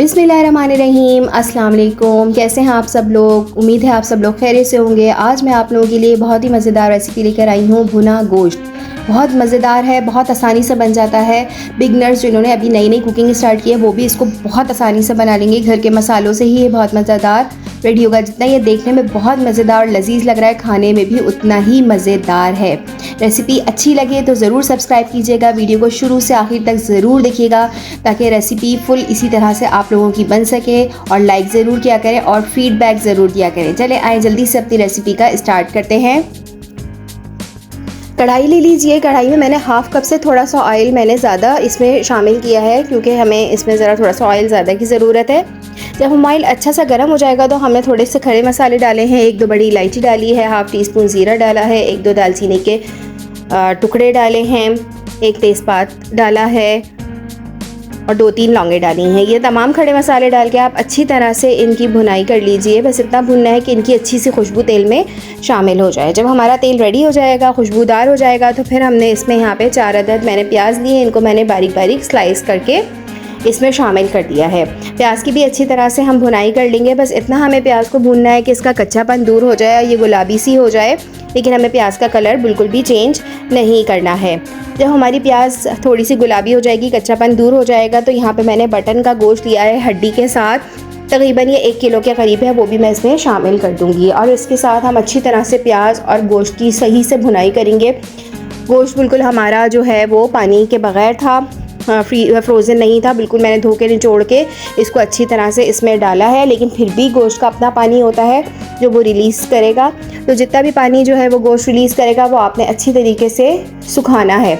बिस्मिल्लाहिर्रहमानिर्रहीम, अस्सलाम वालेकुम। कैसे हैं आप सब लोग? उम्मीद है आप सब लोग खैरियत से होंगे। आज मैं आप लोगों के लिए बहुत ही मज़ेदार रेसिपी लेकर आई हूँ, भुना गोश्त। बहुत मज़ेदार है, बहुत आसानी से बन जाता है। बिगनर्स जिन्होंने अभी नई नई कुकिंग स्टार्ट की है वो भी इसको बहुत आसानी से बना लेंगे। घर के मसालों से ही ये बहुत मज़ेदार रेडी होगा। जितना ये देखने में बहुत मज़ेदार और लजीज लग रहा है, खाने में भी उतना ही मज़ेदार है। रेसिपी अच्छी लगे तो ज़रूर सब्सक्राइब कीजिएगा, वीडियो को शुरू से आखिर तक ज़रूर देखिएगा ताकि रेसिपी फुल इसी तरह से आप लोगों की बन सके। और लाइक ज़रूर किया करें और फीडबैक ज़रूर दिया करें। चले आए जल्दी से अपनी रेसिपी का स्टार्ट करते हैं। कढ़ाई ले लीजिए। कढ़ाई में मैंने हाफ़ कप से थोड़ा सा ऑयल मैंने ज़्यादा इसमें शामिल किया है क्योंकि हमें इसमें ज़रा थोड़ा सा ऑयल ज़्यादा की ज़रूरत है। जब हम ऑयल अच्छा सा गर्म हो जाएगा तो हमने थोड़े से खड़े मसाले डाले हैं। 1-2 बड़ी इलायची डाली है, हाफ़ टी स्पून ज़ीरा डाला है, 1-2 दालचीनी के टुकड़े डाले हैं, 1 तेज़पात डाला है और 2-3 लौंगे डाली हैं। ये तमाम खड़े मसाले डाल के आप अच्छी तरह से इनकी भुनाई कर लीजिए। बस इतना भुनना है कि इनकी अच्छी सी खुशबू तेल में शामिल हो जाए। जब हमारा तेल रेडी हो जाएगा, खुशबूदार हो जाएगा, तो फिर हमने इसमें यहाँ पे 4 अदद मैंने प्याज लिए। इनको मैंने बारीक बारीक स्लाइस करके इसमें शामिल कर दिया है। प्याज की भी अच्छी तरह से हम भुनाई कर लेंगे। बस इतना हमें प्याज को भूनना है कि इसका कच्चापन दूर हो जाए, ये गुलाबी सी हो जाए, लेकिन हमें प्याज का कलर बिल्कुल भी चेंज नहीं करना है। जब हमारी प्याज थोड़ी सी गुलाबी हो जाएगी, कच्चापन दूर हो जाएगा, तो यहाँ पे मैंने मटन का गोश्त लिया है हड्डी के साथ। तकरीबन ये 1 किलो के करीब है, वो भी मैं इसमें शामिल कर दूँगी। और इसके साथ हम अच्छी तरह से प्याज और गोश्त की सही से भुनाई करेंगे। गोश्त बिल्कुल हमारा जो है वो पानी के बग़ैर था, फ्रोज़न नहीं था, बिल्कुल मैंने धो के निचोड़ के इसको अच्छी तरह से इसमें डाला है। लेकिन फिर भी गोश्त का अपना पानी होता है जो वो रिलीज़ करेगा। तो जितना भी पानी जो है वो गोश्त रिलीज़ करेगा वो आपने अच्छी तरीके से सुखाना है,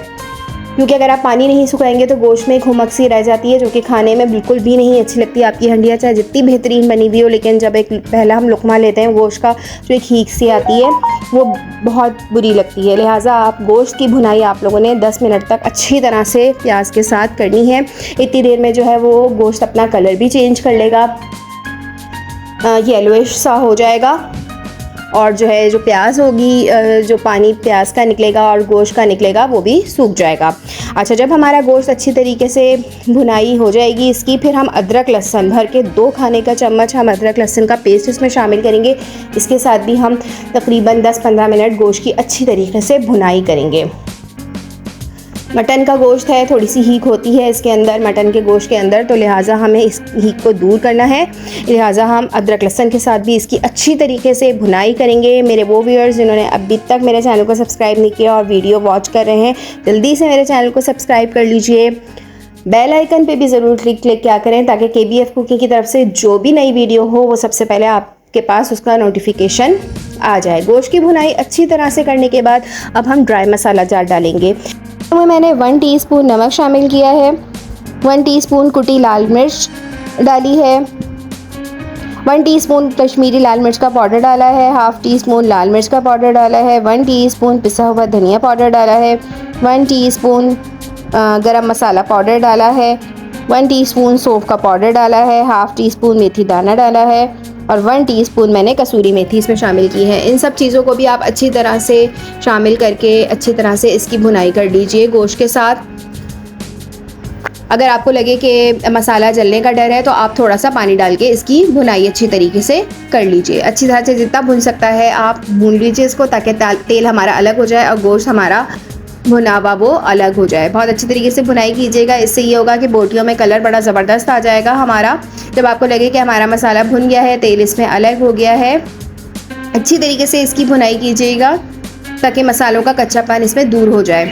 क्योंकि अगर आप पानी नहीं सुखाएंगे तो गोश्त में घुमक सी रह जाती है जो कि खाने में बिल्कुल भी नहीं अच्छी लगती। आपकी हंडिया चाहे जितनी बेहतरीन बनी हुई हो, लेकिन जब एक पहला हम लुकमा लेते हैं गोश्त का, जो एक हीक सी आती है वो बहुत बुरी लगती है। लिहाजा आप गोश्त की भुनाई आप लोगों ने 10 मिनट तक अच्छी तरह से प्याज के साथ करनी है। इतनी देर में जो है वो गोश्त अपना कलर भी चेंज कर लेगा, येलोइश सा हो जाएगा। और जो है जो प्याज होगी, जो पानी प्याज का निकलेगा और गोश्त का निकलेगा, वो भी सूख जाएगा। अच्छा, जब हमारा गोश्त अच्छी तरीके से भुनाई हो जाएगी इसकी, फिर हम अदरक लहसुन भर के 2 खाने का चम्मच हम अदरक लहसुन का पेस्ट इसमें शामिल करेंगे। इसके साथ भी हम तकरीबन 10-15 मिनट गोश्त की अच्छी तरीके से भुनाई करेंगे। मटन का गोश्त है, थोड़ी सी हीक होती है इसके अंदर, मटन के गोश्त के अंदर, तो लिहाजा हमें इस हीक को दूर करना है। लिहाजा हम अदरक लहसुन के साथ भी इसकी अच्छी तरीके से भुनाई करेंगे। मेरे वो व्यूअर्स जिन्होंने अभी तक मेरे चैनल को सब्सक्राइब नहीं किया और वीडियो वॉच कर रहे हैं, जल्दी से मेरे चैनल को सब्सक्राइब कर लीजिए। बेल आइकन पे भी ज़रूर क्लिक क्या करें ताकि KBF कुकिंग की तरफ से जो भी नई वीडियो हो वो सबसे पहले आपके पास उसका नोटिफिकेशन आ जाए। गोश्त की भुनाई अच्छी तरह से करने के बाद अब हम ड्राई मसाला जार डालेंगे। तो मैंने 1 टीस्पून नमक शामिल किया है, 1 टीस्पून कुटी लाल मिर्च डाली है, 1 टीस्पून कश्मीरी लाल मिर्च का पाउडर डाला है, हाफ़ टी स्पून लाल मिर्च का पाउडर डाला है, 1 टीस्पून पिसा हुआ धनिया पाउडर डाला है, 1 टीस्पून गरम मसाला पाउडर डाला है, 1 टीस्पून सौंफ का पाउडर डाला है, हाफ़ टी स्पून मेथी दाना डाला है और 1 टीस्पून मैंने कसूरी मेथी इसमें शामिल की है। इन सब चीज़ों को भी आप अच्छी तरह से शामिल करके अच्छी तरह से इसकी भुनाई कर लीजिए गोश्त के साथ। अगर आपको लगे कि मसाला जलने का डर है तो आप थोड़ा सा पानी डाल के इसकी भुनाई अच्छी तरीके से कर लीजिए। अच्छी तरह से जितना भुन सकता है आप भून लीजिए इसको, ताकि तेल हमारा अलग हो जाए और गोश्त हमारा भुना हुआ वो अलग हो जाए। बहुत अच्छी तरीके से भुनाई कीजिएगा, इससे ये होगा कि बोटियों में कलर बड़ा ज़बरदस्त आ जाएगा हमारा। जब आपको लगे कि हमारा मसाला भुन गया है, तेल इसमें अलग हो गया है, अच्छी तरीके से इसकी भुनाई कीजिएगा ताकि मसालों का कच्चापन इसमें दूर हो जाए।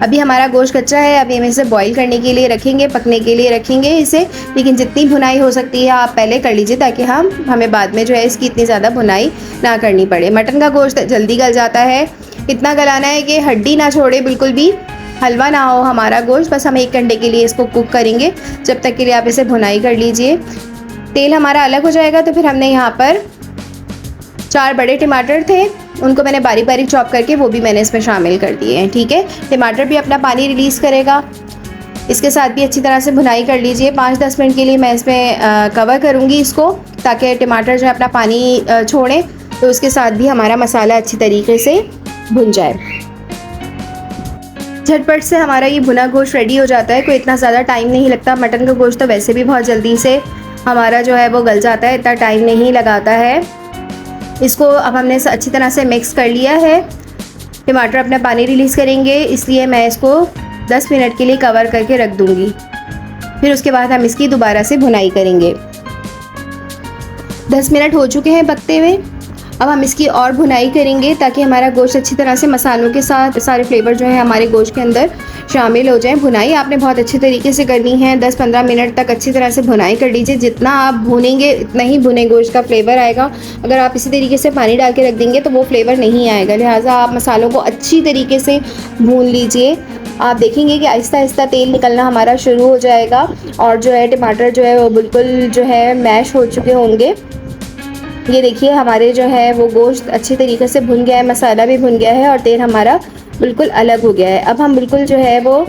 अभी हमारा गोश्त कच्चा है, अभी हम इसे बॉईल करने के लिए रखेंगे, पकने के लिए रखेंगे इसे। लेकिन जितनी भुनाई हो सकती है आप पहले कर लीजिए ताकि हमें बाद में जो है इसकी इतनी ज़्यादा भुनाई ना करनी पड़े। मटन का गोश्त जल्दी गल जाता है, इतना गलाना है कि हड्डी ना छोड़े, बिल्कुल भी हलवा ना हो हमारा गोश्त। बस हम 1 घंटे के लिए इसको कुक करेंगे, जब तक के लिए आप इसे भुनाई कर लीजिए। तेल हमारा अलग हो जाएगा तो फिर हमने यहाँ पर 4 बड़े टमाटर थे, उनको मैंने बारीक बारीक चॉप करके वो भी मैंने इसमें शामिल कर दिए हैं। ठीक है, टमाटर भी अपना पानी रिलीज़ करेगा, इसके साथ भी अच्छी तरह से भुनाई कर लीजिए। 5-10 मिनट के लिए मैं इसमें कवर करूँगी इसको, ताकि टमाटर जो है अपना पानी छोड़ें, तो उसके साथ भी हमारा मसाला अच्छी तरीके से भुन जाए। झटपट से हमारा ये भुना गोश्त रेडी हो जाता है, कोई इतना ज़्यादा टाइम नहीं लगता। मटन का गोश्त तो वैसे भी बहुत जल्दी से हमारा जो है वो गल जाता है, इतना टाइम नहीं लगाता है। इसको अब हमने अच्छी तरह से मिक्स कर लिया है। टमाटर अपना पानी रिलीज़ करेंगे, इसलिए मैं इसको 10 मिनट के लिए कवर करके रख दूँगी। फिर उसके बाद हम इसकी दोबारा से भुनाई करेंगे। 10 मिनट हो चुके हैं पकते हुए। अब हम इसकी और भुनाई करेंगे ताकि हमारा गोश्त अच्छी तरह से मसालों के साथ सारे फ्लेवर जो है हमारे गोश्त के अंदर शामिल हो जाएं। भुनाई आपने बहुत अच्छी तरीके से करनी है, 10-15 मिनट तक अच्छी तरह से भुनाई कर लीजिए। जितना आप भूनेंगे इतना ही भुने गोश्त का फ्लेवर आएगा। अगर आप इसी तरीके से पानी डाल के रख देंगे तो वो फ्लेवर नहीं आएगा। लिहाजा आप मसालों को अच्छी तरीके से भून लीजिए। आप देखेंगे कि आहिस्ता आहिस्ता तेल निकलना हमारा शुरू हो जाएगा और जो है टमाटर जो है वो बिल्कुल जो है मैश हो चुके होंगे। ये देखिए हमारे जो है वो गोश्त अच्छी तरीके से भुन गया है, मसाला भी भुन गया है और तेल हमारा बिल्कुल अलग हो गया है। अब हम बिल्कुल जो है वो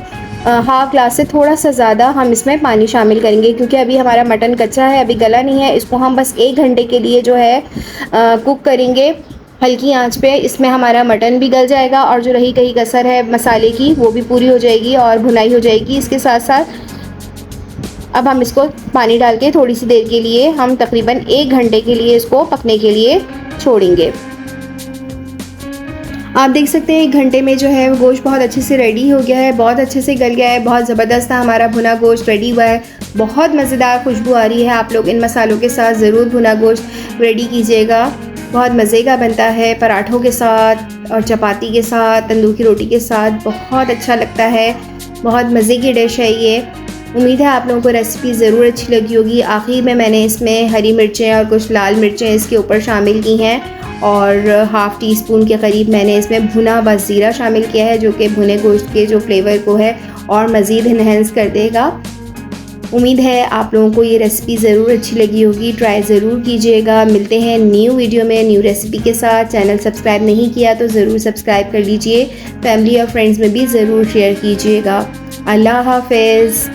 हाफ ग्लास से थोड़ा सा ज़्यादा हम इसमें पानी शामिल करेंगे, क्योंकि अभी हमारा मटन कच्चा है, अभी गला नहीं है। इसको हम बस 1 घंटे के लिए जो है कुक करेंगे हल्की आंच पे। इसमें हमारा मटन भी गल जाएगा और जो रही कहीं कसर है मसाले की वो भी पूरी हो जाएगी और भुनाई हो जाएगी इसके साथ साथ। अब हम इसको पानी डाल के थोड़ी सी देर के लिए हम तकरीबन 1 घंटे के लिए इसको पकने के लिए छोड़ेंगे। आप देख सकते हैं 1 घंटे में जो है गोश्त बहुत अच्छे से रेडी हो गया है, बहुत अच्छे से गल गया है, बहुत ज़बरदस्त हमारा भुना गोश्त रेडी हुआ है। बहुत मज़ेदार खुशबू आ रही है। आप लोग इन मसालों के साथ ज़रूर भुना गोश्त रेडी कीजिएगा, बहुत मज़े का बनता है। पराठों के साथ और चपाती के साथ, तंदूर की रोटी के साथ बहुत अच्छा लगता है। बहुत मज़े की डिश है ये। उम्मीद है आप लोगों को रेसिपी ज़रूर अच्छी लगी होगी। आखिर में मैंने इसमें हरी मिर्चें और कुछ लाल मिर्चें इसके ऊपर शामिल की हैं और हाफ़ टी स्पून के करीब मैंने इसमें भुना हुआ ज़ीरा शामिल किया है, जो कि भुने गोश्त के जो फ्लेवर को है और मज़ीद इन्हेंस कर देगा। उम्मीद है आप लोगों को ये रेसिपी ज़रूर अच्छी लगी होगी, ट्राई ज़रूर कीजिएगा। मिलते हैं न्यू वीडियो में न्यू रेसिपी के साथ। चैनल सब्सक्राइब नहीं किया तो ज़रूर सब्सक्राइब कर लीजिए। फैमिली और फ्रेंड्स में भी ज़रूर शेयर कीजिएगा। अल्लाह हाफ़िज़।